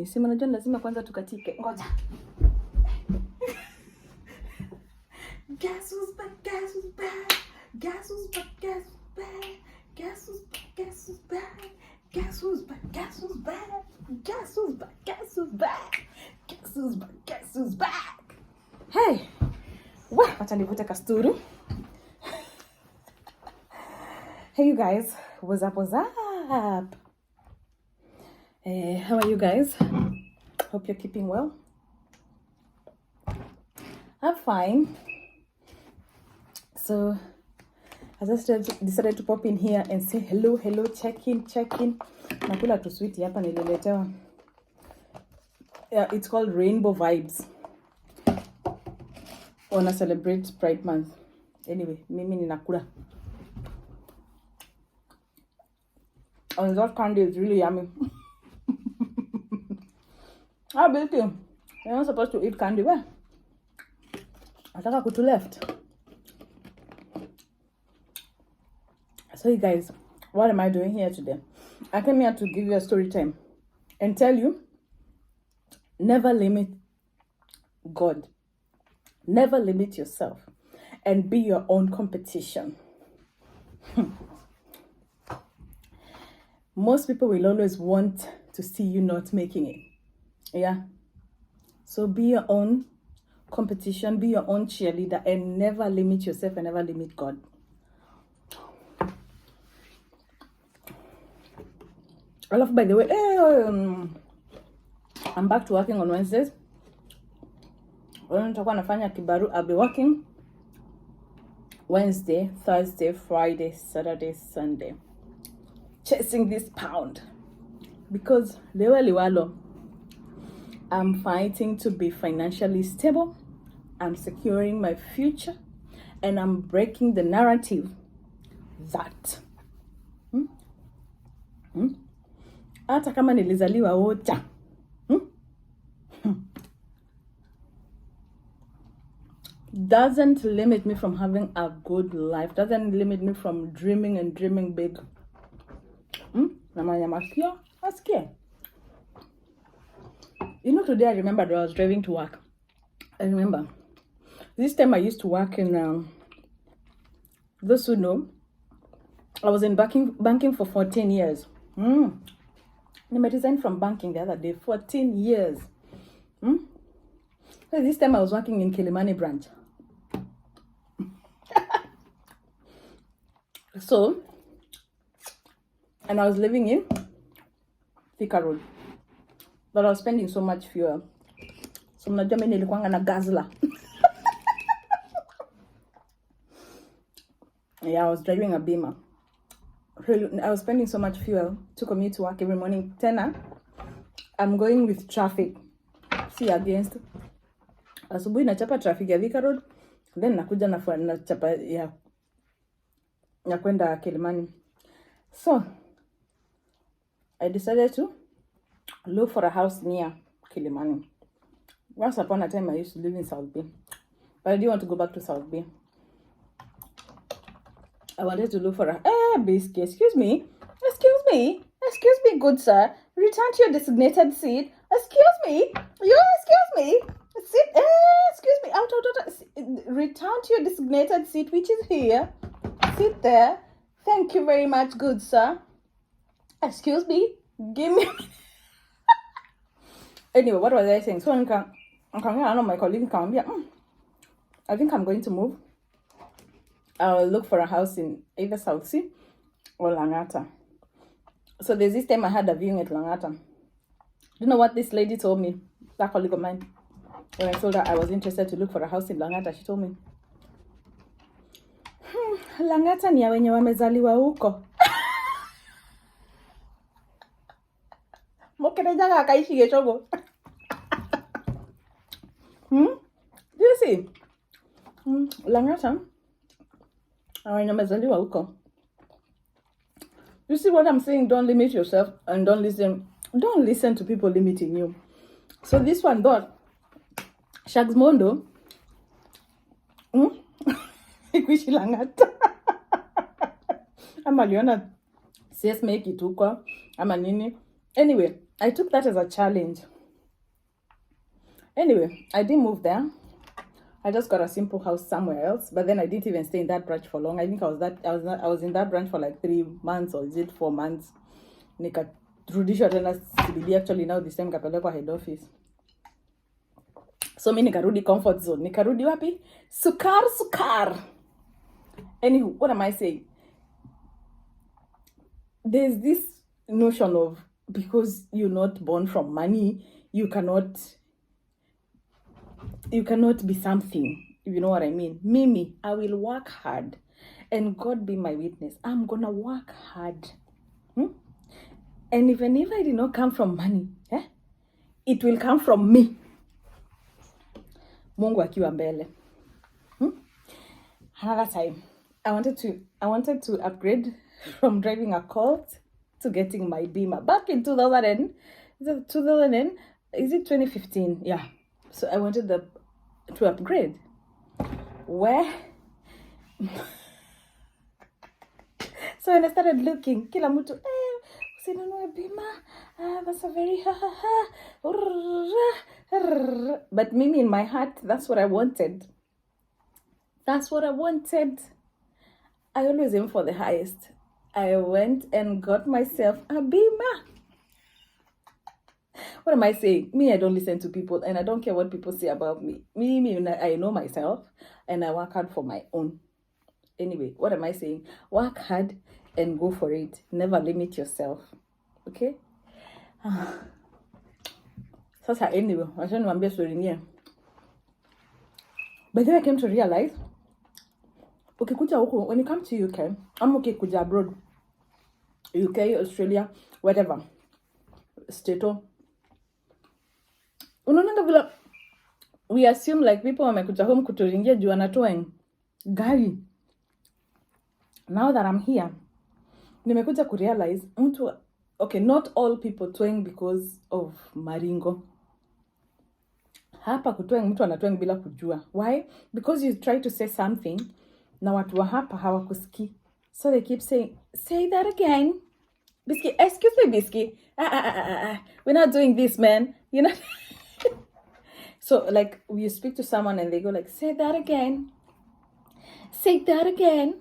Si mnajua lazima kwanza tukatike. Ngoja. Guess who's back? Guess who's back? Guess who's back? Guess who's back? Guess who's back? Guess who's back? Guess who's back? Guess who's back? Guess who's back? Guess who's back? Guess who's back? Guess who's back? Hey. Acha nivute kasturu. Hey you guys, what's up? What's up? How are you guys? Hope you're keeping well. I'm fine. So I just decided to pop in here and say hello, check in. Nakula tu sweet hapa nililetewa. Yeah, it's called Rainbow Vibes. Wanna celebrate Pride Month. Anyway, mimi ninakula. And that candy is really yummy. How about you? You're not supposed to eat candy. Where? I think I could to left. So you guys, what am I doing here today? I came here to give you a story time and tell you, never limit God. Never limit yourself and be your own competition. Most people will always want to see you not making it. Yeah. So be your own competition, be your own cheerleader, and never limit yourself and never limit God. I love, by the way, I'm back to working on Wednesdays. I'll be working Wednesday, Thursday, Friday, Saturday, Sunday. Chasing this pound. Because I'm fighting to be financially stable. I'm securing my future. And I'm breaking the narrative that hata kama nilizaliwa wote doesn't limit me from having a good life, doesn't limit me from dreaming and dreaming big. You know, today I remembered I was driving to work. I remember this time I used to work in those who know, I was in banking for 14 years. I resigned from banking the other day. 14 years. So this time I was working in Kilimani branch. So, and I was living in Thika Road. But I was spending so much fuel. So mnajua mimi nilikuwa na gazla. Yeah, I was driving a Beamer. I was spending so much fuel to commute to work every morning. Tena, I'm going with traffic. See, against. Asubuhi nachapa traffic ya Thika Road. Then nakuja na chapa ya kwenda Kilimani. So, I decided to look for a house near Kilimani. Once upon a time, I used to live in South Bay. But I didn't want to go back to South Bay. I wanted to look for a... biscuit. Excuse me, good sir. Return to your designated seat. Excuse me. Sit. Excuse me. Out. Return to your designated seat, which is here. Sit there. Thank you very much, good sir. Excuse me. Give me... Anyway, what was I saying? So I'm coming out of my colleague. I think I'm going to move. I'll look for a house in either South Sea or Langata. So there's this time I had a viewing at Langata. You know what this lady told me? That colleague of mine. When I told her I was interested to look for a house in Langata, she told me, Langata ni ya wenye wamezaliwa huko. Mokerejaga akaishi Geshongo. Do you see? Langata wenye wamezaliwa huko. You see what I'm saying? Don't limit yourself and don't listen to people limiting you. So this one thought Shags Mondo ikuishi Langata. Ama aliona CS make it huko ama nini. Anyway, I took that as a challenge. Anyway, I didn't move there. I just got a simple house somewhere else, but then I didn't even stay in that branch for long. I think I was in that branch for like 3 months, or is it 4 months? Nikarudishwa tena CBD. Actually now this time kapelekwa head office. So mimi nikarudi comfort zone. Nikarudi wapi? Sukar. Anywho, what am I saying? There's this notion of, because you're not born from money, you cannot be something. You know what I mean? Mimi, I will work hard, and God be my witness, I'm gonna work hard. And even if I did not come from money, it will come from me. Mungu akiwa mbele. Another time, I wanted to upgrade from driving a Colt to getting my Beamer back in 2015? Yeah. So I wanted to upgrade. Where? So when I started looking, kila mtu, usinunue Beamer, that's a very but mimi in my heart, that's what I wanted. I always aim for the highest. I went and got myself a Beamer. What am I saying? Me, I don't listen to people, and I don't care what people say about me. I know myself, and I work hard for my own. Anyway, what am I saying? Work hard and go for it. Never limit yourself. Okay? Sasa anyway, wacha niwaambie story nyingine. By the way, I came to realize, ukikuja huku, when you come to UK, ama ukikuja abroad, UK, Australia, whatever, stato, unaonanga vile we assume like people wamekuja home kuturingia juu anatoa gari. Now that I'm here, nimekuja kurealize mtu, okay, not all people twang because of maringo. Hapa kutwang mtu anatwang bila kujua. Why? Because you try to say something na watu wa hapa hawakusikii. So they keep saying, say that again. Biscuit, excuse me, Biscuit. We're not doing this, man. You know? So like you speak to someone and they go like, say that again. Say that again.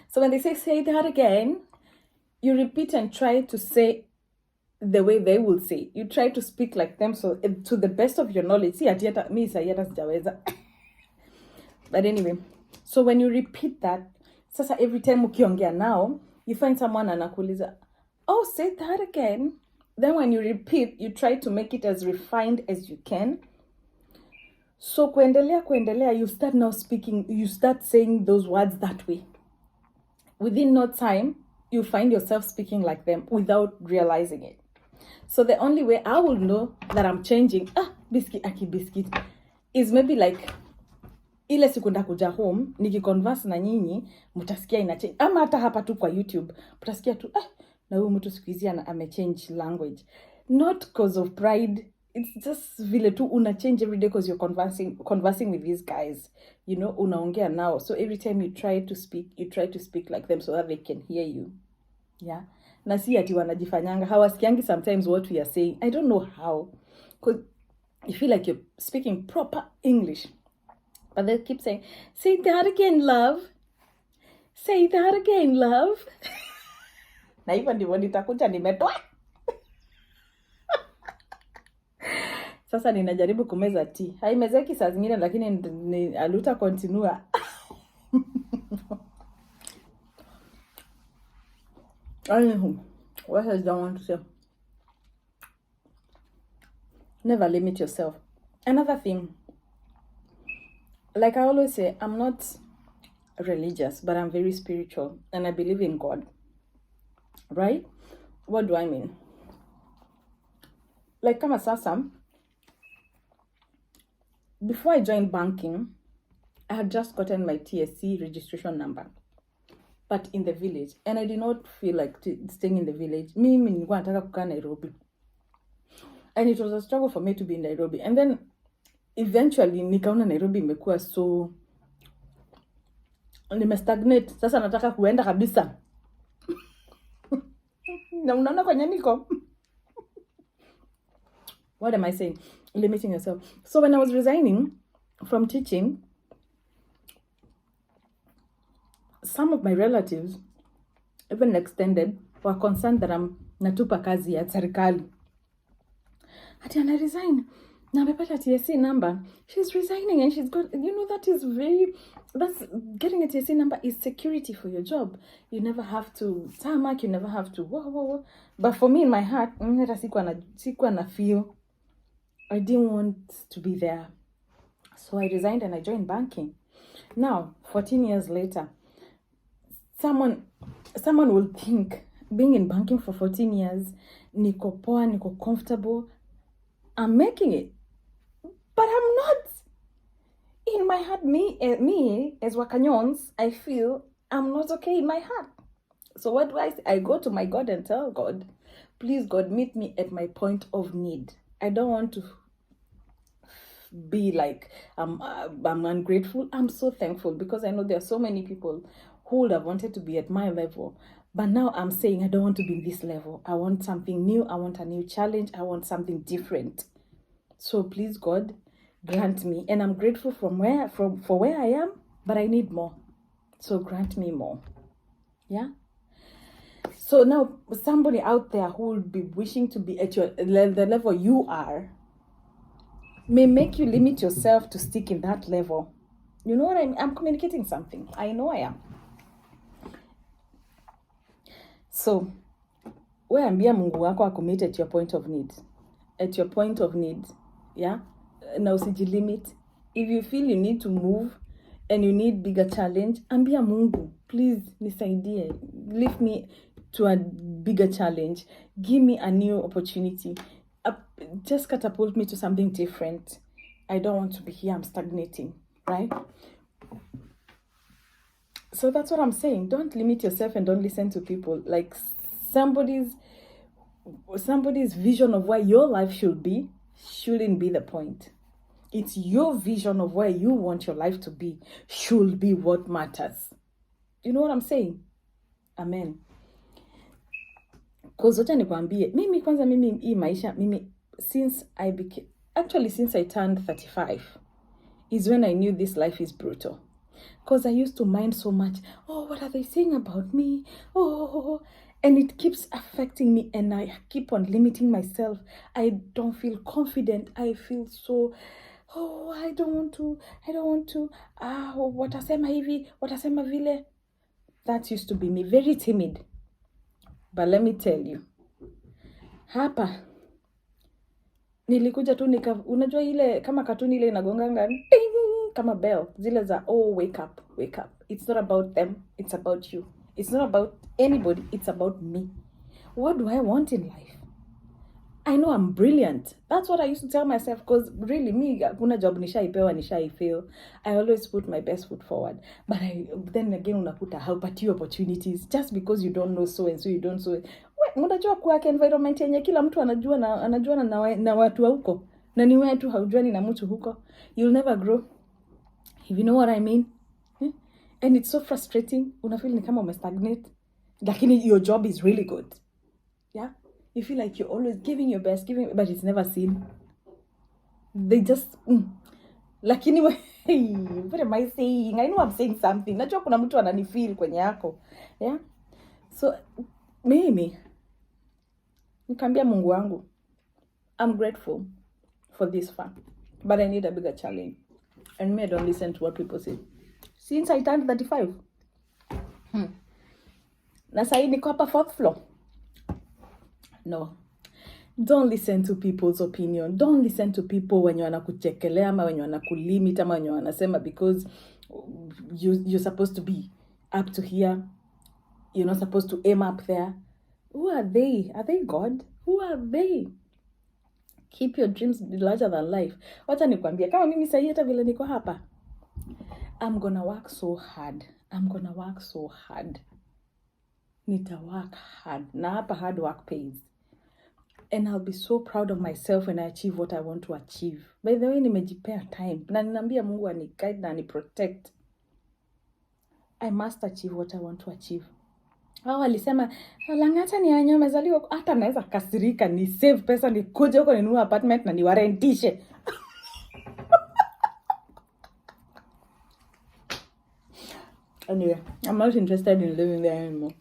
So when they say that again, you repeat and try to say the way they will say. You try to speak like them, so to the best of your knowledge. See, but anyway, so when you repeat that, sasa every time ukiongea now, you find someone anakuuliza, oh, say that again. Then when you repeat, you try to make it as refined as you can. So kuendelea, you start now speaking, you start saying those words that way. Within no time, you find yourself speaking like them without realizing it. So the only way I will know that I'm changing, biscuit, is maybe like, ile siku ndakuja home, nikiconverse na nyinyi, mutasikia ina change. Ama hata hapa tu kwa YouTube, mutasikia tu, na huyu mtu siku hizi amechange language. Not because of pride, it's just vile tu una change every day because you're conversing with these guys. You know, unaongea now. So every time you try to speak like them so that they can hear you. Yeah. Na si ati wanajifanyanga. Hawasikiangi sometimes what we are saying. I don't know how. Because you feel like you're speaking proper English. But they keep saying, say that again, love. Say that again, love. Na hivyo ndivyo nitakuja nimetoa. Sasa ninajaribu kumeza tea. Haimezeki saa zingine lakini aluta continua. Anywho, what else do I want to say? Never limit yourself. Another thing, like I always say, I'm not religious, but I'm very spiritual and I believe in God. Right? What do I mean? Like kama sasa, before I joined banking, I had just gotten my TSC registration number, but in the village, and I did not feel like staying in the village. Mimi nilikuwa nataka kukaa Nairobi, and it was a struggle for me to be in Nairobi. And then eventually nikaona Nairobi imekuwa so nimestagnate. Sasa nataka kuenda kabisa. Na unaona kwenye niko What am I saying? Limiting yourself. So when I was resigning from teaching, some of my relatives, even extended, were concerned that I'm natupa kazi ya serikali. Ati ana resign. Na amepata TSC number. She's resigning and she's got, that's getting a TSC number is security for your job. You never have to tarmac, you never have to whoa. But for me in my heart, sikuwa na feel. I didn't want to be there. So I resigned and I joined banking. Now, 14 years later, someone will think being in banking for 14 years, niko poa, niko comfortable, I'm making it. But I'm not. In my heart, me as Wakanyons, I feel I'm not okay in my heart. So what do I say? I go to my God and tell God, please God, meet me at my point of need. I don't want to be like I'm ungrateful. I'm so thankful because I know there are so many people who would have wanted to be at my level. But now I'm saying I don't want to be in this level. I want something new. I want a new challenge. I want something different. So please God, grant me. And I'm grateful for where I am, but I need more. So grant me more. Yeah? So now somebody out there who will be wishing to be at the level you are may make you limit yourself to stick in that level. You know what I'm communicating something. I know I am. So, ambia Mungu wako akumit at your point of need. At your point of need. Yeah? Now usijilimit. If you feel you need to move and you need bigger challenge, ambia Mungu, please nisaidie. Lift me to a bigger challenge. Give me a new opportunity. Just catapult me to something different. I don't want to be here. I'm stagnating, right? So that's what I'm saying. Don't limit yourself and don't listen to people. Like somebody's vision of where your life should be shouldn't be the point. It's your vision of where you want your life to be should be what matters. You know what I'm saying? Amen. Because wacha nikwambie, mimi hii maisha, since I turned 35, is when I knew this life is brutal. Because I used to mind so much, oh, what are they saying about me? Oh, and it keeps affecting me and I keep on limiting myself. I don't feel confident. I feel so, I don't want to, watasema hivi, watasema vile. That used to be me, very timid. But let me tell you, hapa nilikuja tu unajua ile kama katuni ile inagonganga ding kama bell zile za wake up. It's not about them, it's about you. It's not about anybody, it's about me. What do I want in life? I know I'm brilliant. That's what I used to tell myself, because really me kuna job nishaipewa nishaifail. I always put my best foot forward. But then again unakuta haupati opportunities just because you don't know so and so, you don't so. Unajua kwa environment yenye kila mtu anajua na watu wa huko. Na ni wewe tu haujuani na mtu huko. You'll never grow. If you know what I mean. And it's so frustrating. Unafeel ni kama umestagnate. Lakini your job is really good. Yeah? You feel like you're always giving your best, but it's never seen. They just lakini what am I saying? I know I'm saying something. Najua kuna mtu ananifeel kwenye yako. Yeah? So mimi nikambia Mungu wangu, I'm grateful for this far, but I need a bigger challenge. And me, I don't listen to what people say. Since I turned 35. Na sahi niko hapa 4th floor. No. Don't listen to people's opinion. Don't listen to people wenye wanakuchekelea ama wenye wanakulimit ama wenye wanasema because you're supposed to be up to here. You're not supposed to aim up there. Who are they? Are they God? Who are they? Keep your dreams larger than life. Wacha nikwambia, kama mimi sahi hata vile niko hapa, I'm gonna work so hard. Nita work hard. Na hapa hard work pays. And I'll be so proud of myself when I achieve what I want to achieve. By the way, nimejipea time. Na ninaambia Mungu aniguide na aniprotect. I must achieve what I want to achieve. Hao walisema Lang'ata ni anyo amezaliwa, hata naweza kasirika ni save pesa ni kuja huko ninunue apartment na niwarentishe. Anyway, I'm not interested in living there anymore.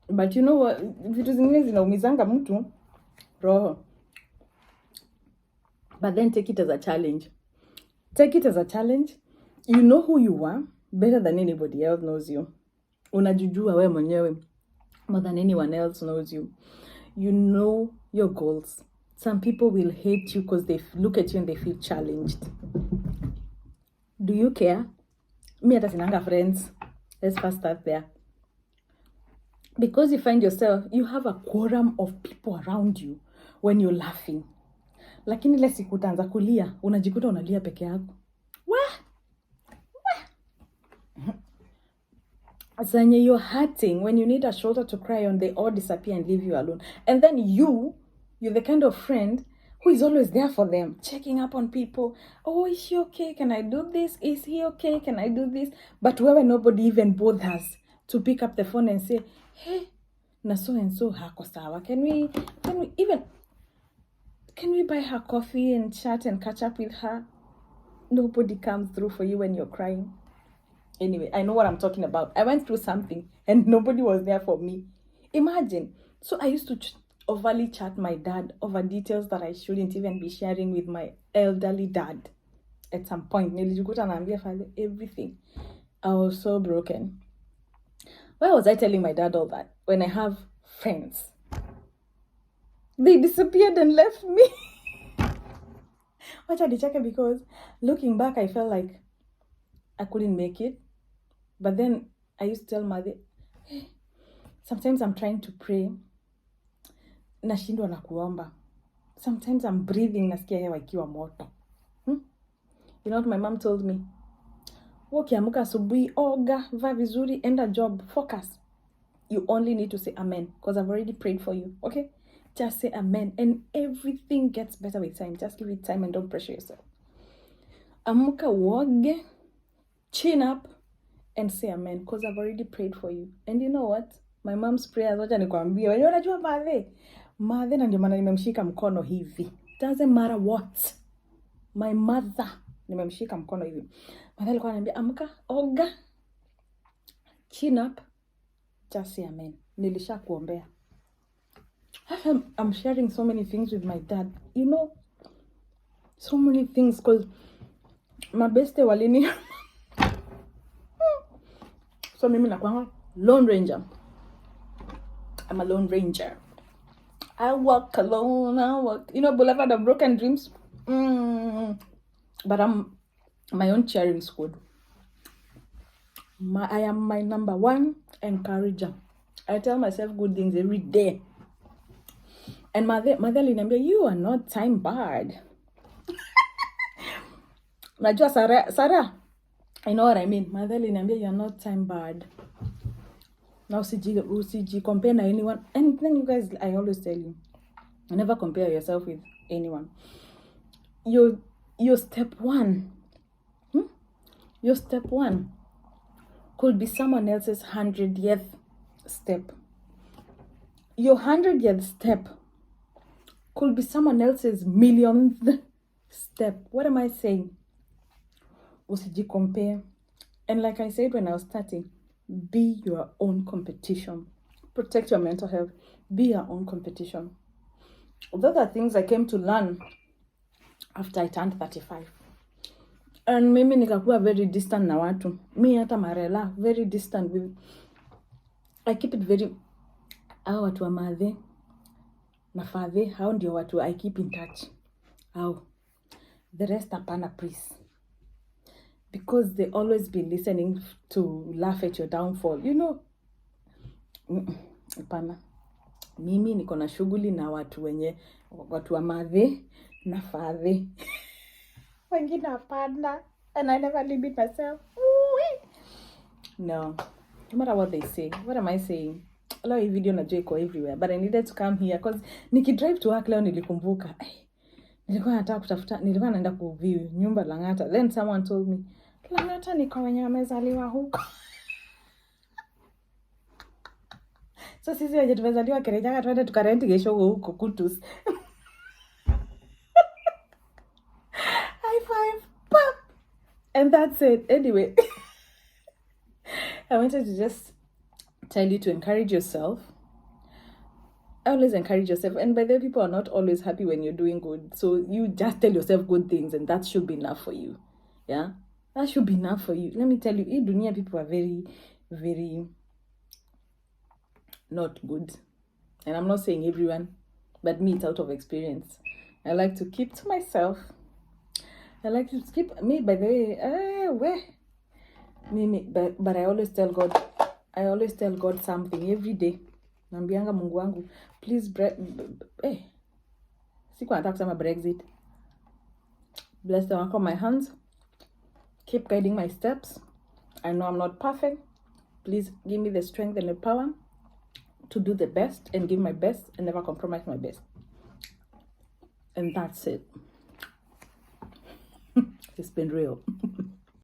But you know what, vitu zingine zinaumizanga mtu roho. But then take it as a challenge. Take it as a challenge. You know who you are better than anybody else knows you. Unajijua wewe mwenyewe more than anyone else knows you. You know your goals. Some people will hate you because they look at you and they feel challenged. Do you care? Me hata sinanga friends. Let's first start there. Because you find yourself, you have a quorum of people around you when you're laughing. Lakini ile siku utaanza kulia, unajikuta unalia peke yako. So when you're hurting, when you need a shoulder to cry on, they all disappear and leave you alone. And then you're the kind of friend who is always there for them, checking up on people. Oh, is she okay? Can I do this? Is he okay? Can I do this? But when nobody even bothers to pick up the phone and say, hey, na so and so hako sawa. Can we buy her coffee and chat and catch up with her? Nobody comes through for you when you're crying. Anyway, I know what I'm talking about. I went through something and nobody was there for me. Imagine. So I used to overly chat my dad over details that I shouldn't even be sharing with my elderly dad. At some point, nilijikuta naambia father everything. I was so broken. Why was I telling my dad all that when I have friends? They disappeared and left me. Wacha nicheke, because looking back, I felt like I couldn't make it. But then I used to tell mother, hey, sometimes I'm trying to pray, nashindwa na kuomba. Sometimes I'm breathing, nasikia hewa ikiwa moto. You know what my mom told me? Ukiamka asubuhi, oga, vaa vizuri, enda job, focus. You only need to say amen, because I've already prayed for you, okay? Just say amen, and everything gets better with time. Just give it time and don't pressure yourself. Amuka uoge, chin up, and say amen, because I've already prayed for you. And you know what? My mom's prayers, wacha nikwambie, wewe unajua madhe na ndio maana nimemshika mkono hivi. Doesn't matter what. My mother, nimemshika mkono hivi. Mother alikuwa ananiambia, amka, oga, chin up, just say amen. Nilisha kuombea. I'm sharing so many things with my dad. You know, so many things, because my beste walini. So mimi nakuanga lone ranger. I'm a lone ranger. I walk alone. Boulevard of Broken Dreams. But I'm my own cheering squad. I am my number one encourager. I tell myself good things every day. And mother linambia, you are not time barred. Najua Sarah, I know what I mean. Mother linambia, you are not time barred. Now usiji compare na anyone. And then you guys, I always tell you, never compare yourself with anyone. Your step one, your step one could be someone else's 100th step. Your 100th step could be someone else's millionth step. What am I saying? Usiji compare. And like I said when I was starting, be your own competition. Protect your mental health. Be your own competition. Those are things I came to learn after I turned 35. And mimi nikakuwa very distant na watu. Mi hata marela, very distant with. I keep it very. Hao watu wa madhe na fathe, hao ndio watu I keep in touch. Hao. The rest hapana, please. Because they always be listening to laugh at your downfall. You know. Hapana. Mimi niko na shughuli na watu wa madhe na fathe. Wengine hapana. And I never limit myself. No. No matter what they say. What am I saying? Leo hii video najua iko everywhere. But I needed to come here because nikidrive to work leo nilikumbuka. Nilikuwa naenda kuview nyumba Lang'ata. Then someone told me, Lang'ata ni kwa wenye wamezaliwa huko. So sisi wenye tumezaliwa Kirinyaga twende tukarenti geshogo huko Kutus. High five, pop, and that's it. Anyway, I wanted to just tell you to encourage yourself. Always encourage yourself, and by the way, people are not always happy when you're doing good, so you just tell yourself good things, and that should be enough for you. Yeah, that should be enough for you. Let me tell you, in dunia, people are very, very not good, and I'm not saying everyone, but me, it's out of experience. I like to keep to myself. I like to keep me, by the way, but I always tell God something every day. Nambianga Mungu wangu, please sikuwa nataka kusema Brexit. Bless the work of my hands. Keep guiding my steps. I know I'm not perfect. Please give me the strength and the power to do the best and give my best and never compromise my best. And that's it. It's been real.